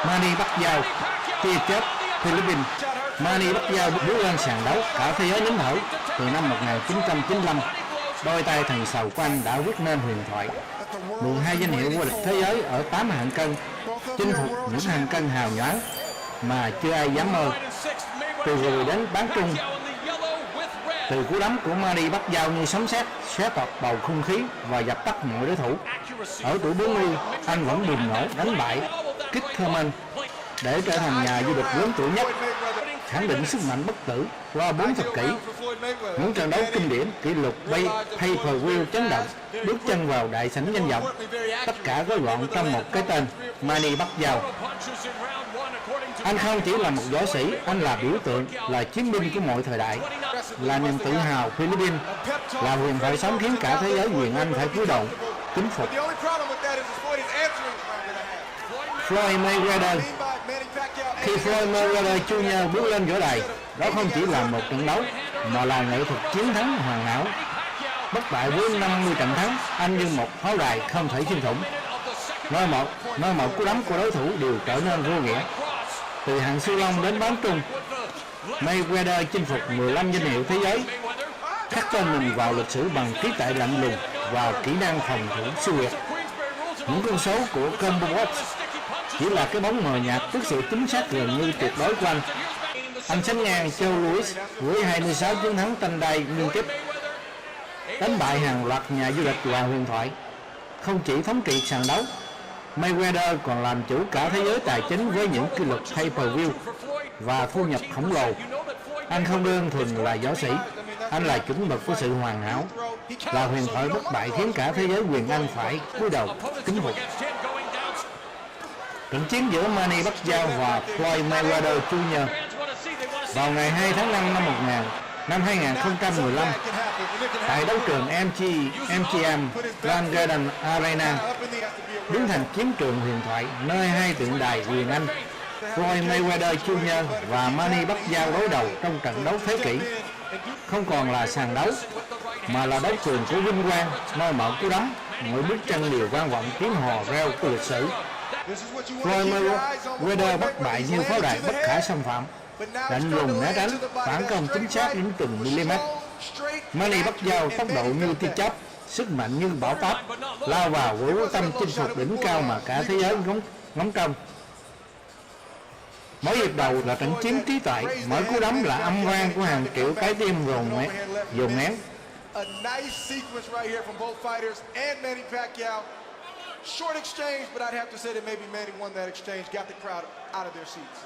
Manny Pacquiao tia chớp Philippines. Manny Pacquiao bước lên sàn đấu, cả thế giới nín thở. Từ năm 1995, đôi tay thần sầu của anh đã viết nên huyền thoại, 12 danh hiệu vô địch thế giới ở 8 hạng cân, chinh phục những hạng cân hào nhoáng mà chưa ai dám mơ. Từ rồi đến bán trung, từ cú đấm của Manny Pacquiao như sấm sét, xé toạc bầu không khí và dập tắt mọi đối thủ. Ở tuổi 40, anh vẫn bùng nổ đánh bại Kit Thurman để trở thành nhà vô địch lớn tuổi nhất, khẳng định sức mạnh bất tử qua 4 thập kỷ. Những trận đấu kinh điển, kỷ lục pay-per-view chấn động, bước chân vào đại sảnh danh vọng, tất cả gói gọn trong một cái tên: Manny Pacquiao. Anh không chỉ là một võ sĩ, anh là biểu tượng, là chiến binh của mọi thời đại, là niềm tự hào Philippines, là huyền thoại sống khiến cả thế giới Quyền Anh phải cúi đầu kính phục. Floy Mayweather. Khi Floy Mayweather Jr bước lên võ đài, đó không chỉ là một trận đấu mà là nghệ thuật chiến thắng hoàn hảo. Bất bại với 50 trận thắng, anh như một pháo đài không thể xuyên thủng. Nơi một cú đấm của đối thủ đều trở nên vô nghĩa. Từ hạng siêu long đến bán trung, Mayweather chinh phục 15 danh hiệu thế giới, khắc tên mình vào lịch sử bằng trí tuệ lạnh lùng và kỹ năng phòng thủ siêu việt. Những con số của combo box chỉ là cái bóng mờ nhạt trước sự chính xác gần như tuyệt đối của anh. Anh sánh ngang Joe Louis với 26 chiến thắng tranh đai liên tiếp, đánh bại hàng loạt nhà vô địch và huyền thoại. Không chỉ thống trị sàn đấu, Mayweather còn làm chủ cả thế giới tài chính với những kỷ lục pay-per-view và thu nhập khổng lồ. Anh không đơn thuần là võ sĩ, anh là chuẩn mực của sự hoàn hảo, là huyền thoại bất bại khiến cả thế giới Quyền Anh phải cúi đầu kính phục. Trận chiến giữa Manny Pacquiao và Floy Mayweather Jr vào ngày 2 tháng 5 năm 2015 tại đấu trường MGM Grand Garden Arena, biến thành chiến trường huyền thoại nơi hai tượng đài Quyền Anh, Floy Mayweather Jr và Manny Pacquiao đối đầu trong trận đấu thế kỷ. Không còn là sàn đấu mà là đấu trường của vinh quang, nơi mọi cú đấm, mỗi bước chân đều vang vọng tiếng hò reo của lịch sử. Floy Mayweather bất bại như pháo đài bất khả xâm phạm, lạnh lùng né tránh, phản công chính xác đến từng mm. Manny Pacquiao tốc độ như tia chớp, sức mạnh như bão táp, lao vào với quyết tâm chinh phục đỉnh cao mà cả thế giới ngóng trông. Mỗi hiệp đầu là trận chiến trí tuệ, mỗi cú đấm là âm vang của hàng triệu trái tim dồn nén. Short exchange, but I'd have to say that maybe Manny won that exchange, got the crowd out of their seats.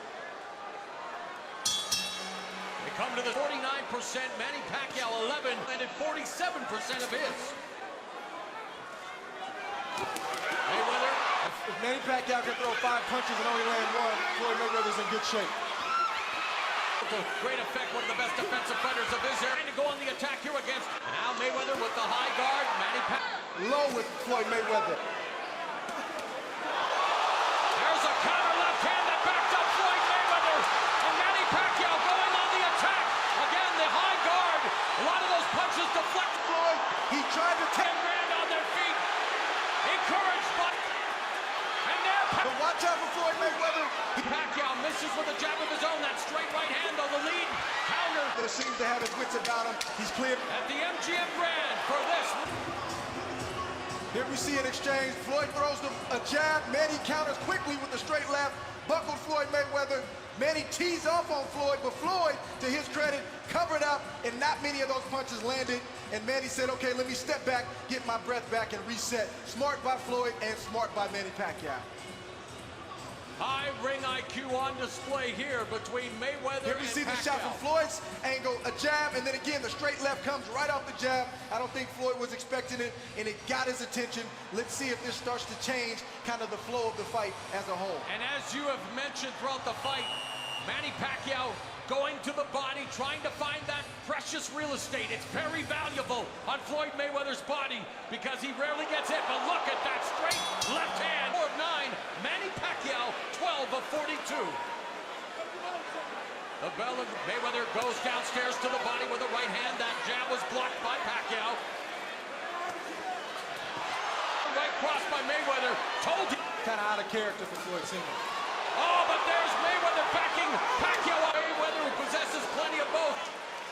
We come to the 49%, Manny Pacquiao 11, landed 47% of his. Mayweather, if Manny Pacquiao can throw 5 punches and only land one, Floyd Mayweather's in good shape. To great effect, one of the best defensive fighters of his era. Trying to go on the attack here against. Now Mayweather with the high guard, Manny Pacquiao. Low with Floyd Mayweather. There's a counter left hand that backs up Floyd Mayweather. And Manny Pacquiao going on the attack. Again, the high guard. A lot of those punches deflect. Floyd, he tried to take. Grand on their feet. Encouraged by. And now But watch out for Floyd Mayweather. Pacquiao misses with a jab of his own. That straight right hand on the lead. Counter. That seems to have his wits about him. He's clear. At the MGM Grand for this. Here we see an exchange. Floyd throws a jab. Manny counters quickly with the straight left. Buckled Floyd Mayweather. Manny tees off on Floyd, but Floyd, to his credit, covered up, and not many of those punches landed. And Manny said, okay, let me step back, get my breath back, and reset. Smart by Floyd and smart by Manny Pacquiao. High ring IQ on display here between Mayweather Here we and see the Pacquiao. shot from Floyd's angle, a jab, and then again the straight left comes right off the jab. I don't think Floyd was expecting it, and it got his attention. Let's see if this starts to change kind of the flow of the fight as a whole. And as you have mentioned throughout the fight, Manny Pacquiao going to the body, trying to find that precious real estate. It's very valuable on Floyd Mayweather's body because he rarely gets hit. But look at that straight left hand. 4 of 9, Manny Pacquiao, 12 of 42. The bell of Mayweather goes downstairs to the body with a right hand. That jab was blocked by Pacquiao. Right cross by Mayweather. Told you. Kind of out of character for Floyd Sr. Oh, but there's Mayweather backing Pacquiao. Mayweather who possesses plenty of both.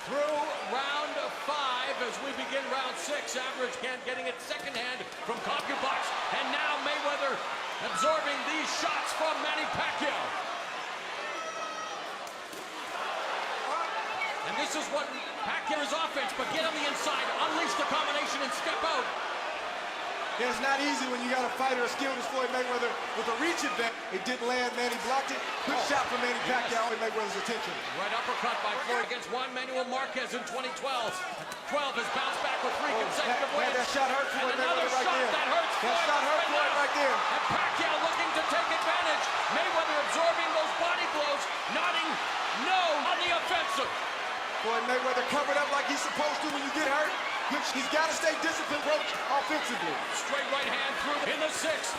Through round 5 as we begin round 6. Average can getting it second hand from CompuBox. And now Mayweather absorbing these shots from Manny Pacquiao. And this is what Pacquiao's offense, but get on the inside, unleash the combination and step out. Yeah, it's not easy when you got a fighter as skilled as Floyd Mayweather with a reach advantage. It didn't land, Manny blocked it. Good shot from Manny Pacquiao and Mayweather's attention. Right uppercut by Floyd against Juan Manuel Marquez in 2012. 12 has bounced back with 3 consecutive wins. That shot hurt Floyd Mayweather right there. That hurts Floyd. That shot hurt Floyd right there. And Pacquiao looking to take advantage. Mayweather absorbing those body blows, nodding no on the offensive. Floyd Mayweather covered up like he's supposed to when you get hurt. He's got to stay disciplined, approach offensively. Straight right hand through in the 6th.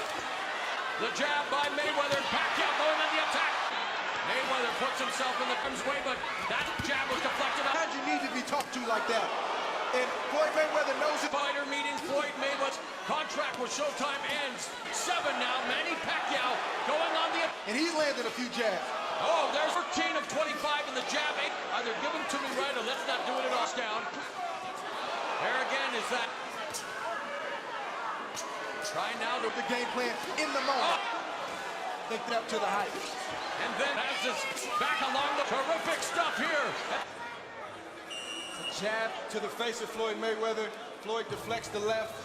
The jab by Mayweather and Pacquiao going on the attack. Mayweather puts himself in the Fim's way, but that jab was deflected. How'd you need to be talked to like that? And Floyd Mayweather knows it. Fighter meeting Floyd Mayweather's contract with Showtime ends. 7 now. Manny Pacquiao going on the... And he's landed a few jabs. Oh, there's 13 of 25 in the jab. Either give them to me right or let's not do it at all. Down. There again is that. Try now to the game plan in the moment. Think it up to the height. And then has this back along the terrific stuff here. A jab to the face of Floyd Mayweather. Floyd deflects the left.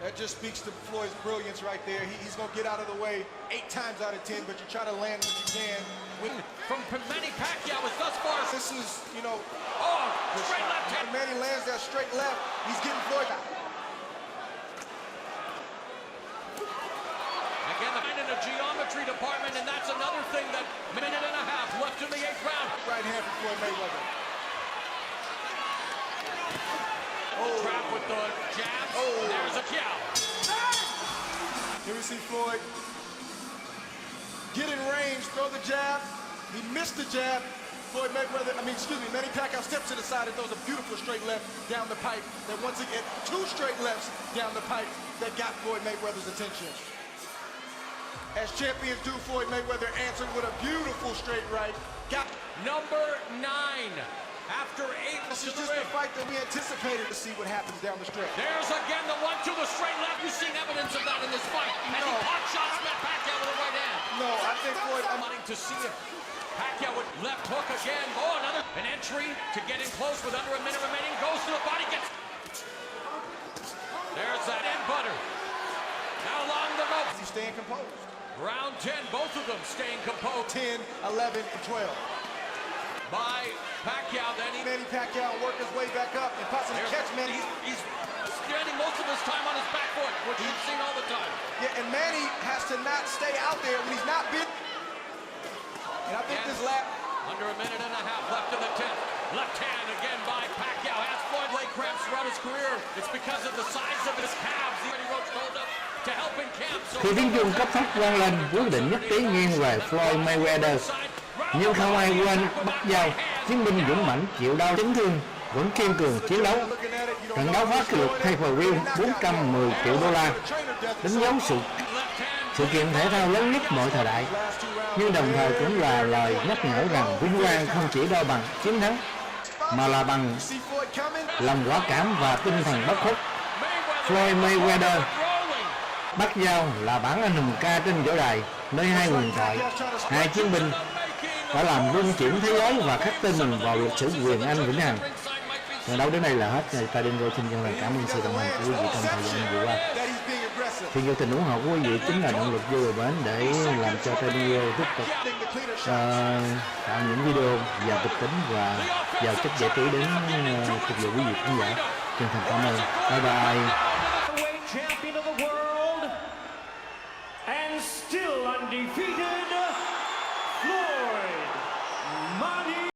That just speaks to Floyd's brilliance right there. He's going to get out of the way 8 times out of 10, but you try to land when you can. From Manny Pacquiao is thus far. This is, you know, straight left hand. When Manny lands that straight left, he's getting Floyd out. Again, in the geometry department, and that's another thing that minute and a half left in the 8th round. Right hand for Floyd Mayweather. Trap with the jab. There's a kill. Here we see Floyd get in range, throw the jab. He missed the jab. Manny Pacquiao steps to the side and throws a beautiful straight left down the pipe. That once again, 2 straight lefts down the pipe that got Floyd Mayweather's attention. As champions do, Floyd Mayweather answered with a beautiful straight right. Got number 9. After 8, this is just the fight that we anticipated to see what happens down the stretch. There's again the 1-2, the straight left. You've seen evidence of that in this fight. And he pot shots met Pacquiao with a right hand. No, I think Floyd... I'm wanting to see it. Pacquiao with left hook again. An entry to get in close with under a minute remaining. Goes to the body, gets... There's that end butter. Now along the rope. He's staying composed. Round 10, both of them staying composed. 10, 11, and 12. By Pacquiao, then Manny Pacquiao work his way back up and possibly catch Manny. He's spending most of his time on his back foot, which you've seen all the time. Yeah, and Manny has to not stay out there when he's not bit. And I think this lap... Under a minute and a half left in the 10th. Left hand again by Pacquiao. Has Floyd leg cramps throughout his career. It's because of the size of his calves. He wrote up to help in camp. Khi tiếng chuông cấp tốc vang lên, quyết định nhất trí nghiêng về Floy Mayweather. Nhưng không ai quên bắt dao, chiến binh dũng mãnh chịu đau chấn thương vẫn kiên cường chiến đấu. Trận đấu phá kỷ lục pay-per-view 410 triệu đô la, đánh dấu sự kiện thể thao lớn nhất mọi thời đại, nhưng đồng thời cũng là lời nhắc nhở rằng vinh quang không chỉ đo bằng chiến thắng mà là bằng lòng quả cảm và tinh thần bất khuất. Floy Mayweather bắt dao là bản anh hùng ca trên võ đài, nơi 2 huyền thoại, 2 chiến binh đã làm rung chuyển thế giới và khắc tên mình vào lịch sử quyền Anh vĩnh hằng. Trận đấu đến đây là hết. TRIDINGO xin chân thành cảm ơn sự đồng hành của quý vị trong thời gian vừa qua. Phiên giao tình ủng hộ của quý vị chính là động lực vô bờ bến để làm cho TRIDINGO tiếp tục tạo những video giàu kịch tính và giàu chất giải trí đến phục vụ quý vị khán giả. Chân thành cảm ơn. Bye bye.